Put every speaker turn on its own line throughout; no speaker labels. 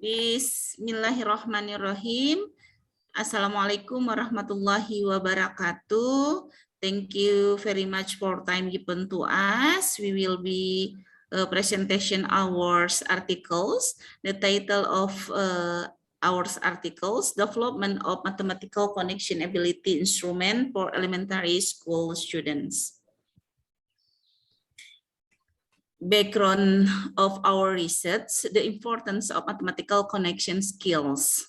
Bismillahirrahmanirrahim. Assalamualaikum warahmatullahi wabarakatuh. Thank you very much for time given to us. We will be presentation our articles. The title of our articles, Development of Mathematical Connection Ability Instrument for Elementary School Students. Background of our research, the importance of mathematical connection skills.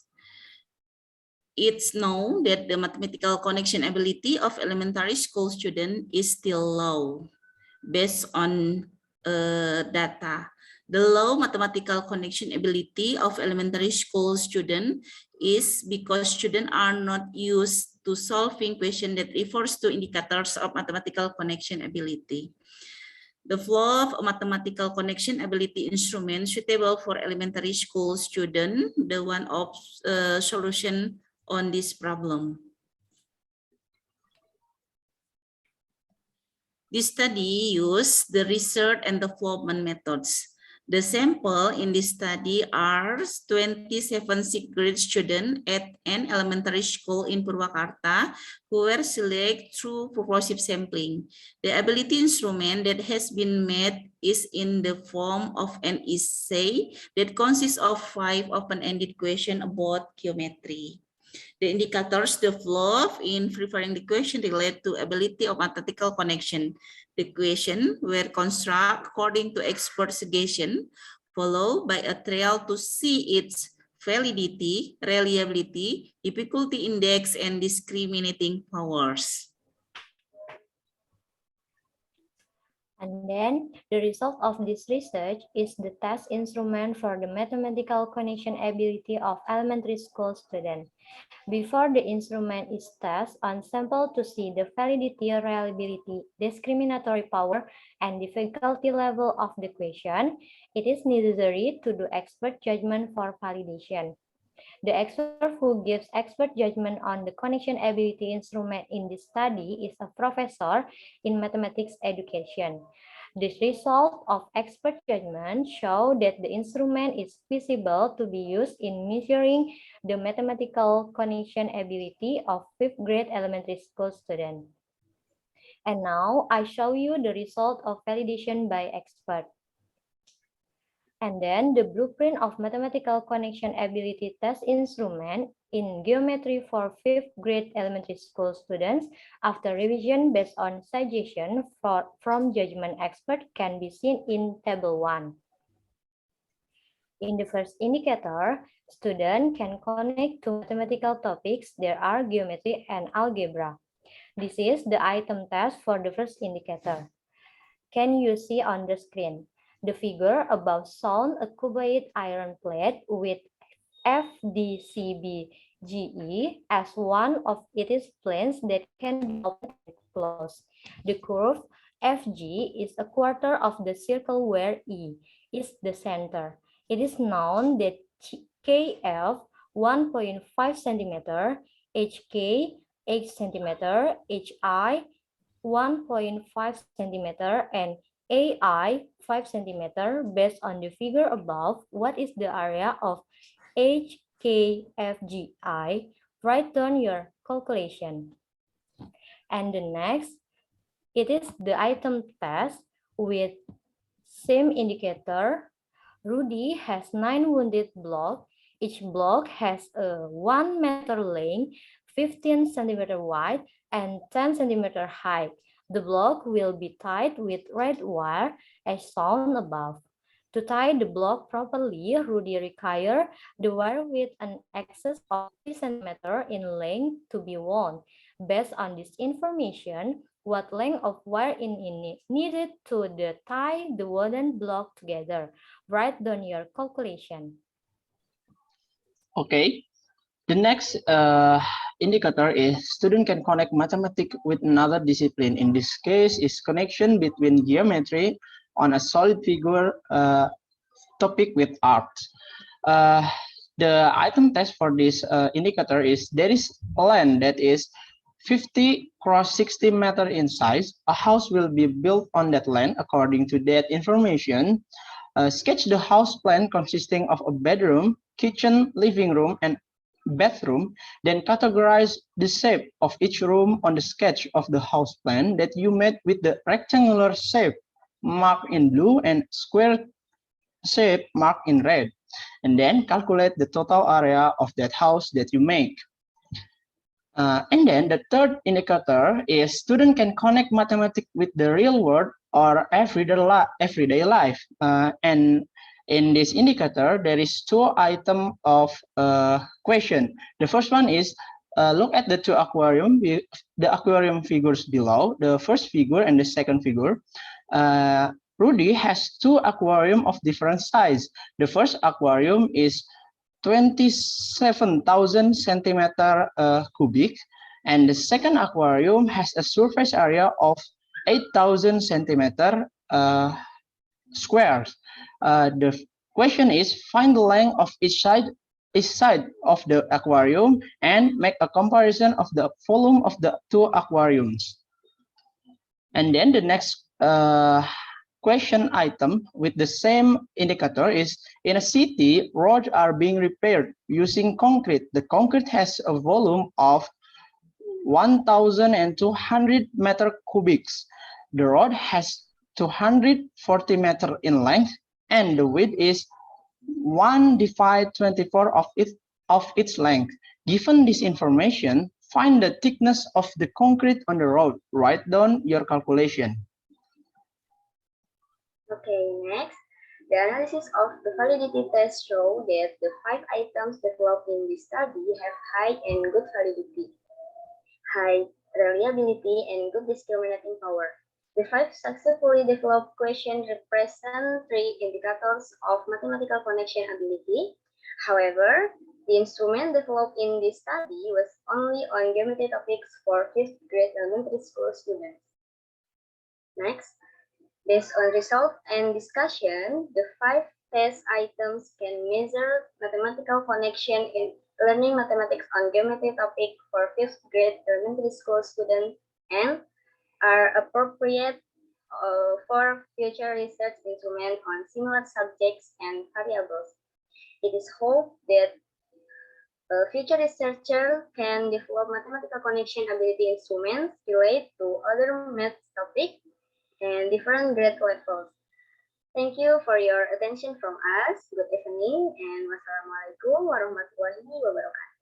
It's known that the mathematical connection ability of elementary school student is still low based on data. The low mathematical connection ability of elementary school student is because students are not used to solving questions that refers to indicators of mathematical connection ability. The flow of a mathematical connection ability instrument suitable for elementary school student, the one of solution on this problem. This study used the research and development methods. The sample in this study are 27 sixth grade students at an elementary school in Purwakarta who were selected through purposive sampling. The ability instrument that has been made is in the form of an essay that consists of 5 open-ended questions about geometry. The indicators developed in preparing the question relate to ability of mathematical connection. The question were constructed according to expert suggestion, followed by a trial to see its validity, reliability, difficulty index, and discriminating powers.
And then the result of this research is the test instrument for the mathematical connection ability of elementary school students. Before the instrument is tested on sample to see the validity, reliability, discriminatory power, and difficulty level of the question, it is necessary to do expert judgment for validation. The expert who gives expert judgment on the connection ability instrument in this study is a professor in mathematics education. This result of expert judgment show that the instrument is feasible to be used in measuring the mathematical connection ability of 5th grade elementary school students. And now I show you the result of validation by expert. And then the blueprint of mathematical connection ability test instrument in geometry for 5th grade elementary school students after revision based on suggestion from judgment expert can be seen in table 1. In the first indicator, student can connect to mathematical topics. There are geometry and algebra. This is the item test for the first indicator. Can you see on the screen? The figure above shown a cuboid iron plate with FDCBGE as one of its planes that can be opened and closed. The curve FG is a quarter of the circle where E is the center. It is known that KF 1.5 cm, HK 8 cm, HI 1.5 cm, and AI 5 cm. Based on the figure above, what is the area of HKFGI? Write down your calculation. And the next, it is the item test with same indicator. Rudy has 9 wounded blocks. Each block has a 1 meter length, 15 cm wide, and 10 cm height. The block will be tied with red wire as shown above. To tie the block properly, Rudy requires the wire with an excess of 3 cm in length to be wound. Based on this information, what length of wire is needed to tie the wooden block together? Write down your calculation.
Okay. The next indicator is student can connect mathematics with another discipline. In this case, is connection between geometry on a solid figure topic with art. The item test for this indicator is there is a land that is 50 cross 60 meter in size. A house will be built on that land. According to that information, sketch the house plan consisting of a bedroom, kitchen, living room, and bathroom, then categorize the shape of each room on the sketch of the house plan that you made with the rectangular shape marked in blue and square shape marked in red, and then calculate the total area of that house that you make. And then the third indicator is student can connect mathematics with the real world or everyday life. And in this indicator, there is two items of question. The first one is look at the two the aquarium figures below, the first figure and the second figure. Rudy has two aquarium of different size. The first aquarium is 27,000 centimeter cubic, and the second aquarium has a surface area of 8,000 centimeter squares. The question is find the length of each side of the aquarium and make a comparison of the volume of the two aquariums. And then the next question item with the same indicator is in a city, roads are being repaired using concrete. The concrete has a volume of 1,200 meter cubics. The road has 240 meter in length and the width is 1 divided 24 of its length. Given this information, find the thickness of the concrete on the road. Write down your calculation.
Okay, next, the analysis of the validity test show that the 5 items developed in this study have high and good validity, high reliability, and good discriminating power. The 5 successfully developed questions represent 3 indicators of mathematical connection ability. However, the instrument developed in this study was only on geometry topics for 5th grade elementary school students. Next, based on results and discussion, the 5 test items can measure mathematical connection in learning mathematics on geometry topic for 5th grade elementary school students and are appropriate for future research instruments on similar subjects and variables. It is hoped that future researchers can develop mathematical connection ability instruments related to other math topics and different grade levels. Thank you for your attention from us. Good evening and wassalamualaikum warahmatullahi wabarakatuh.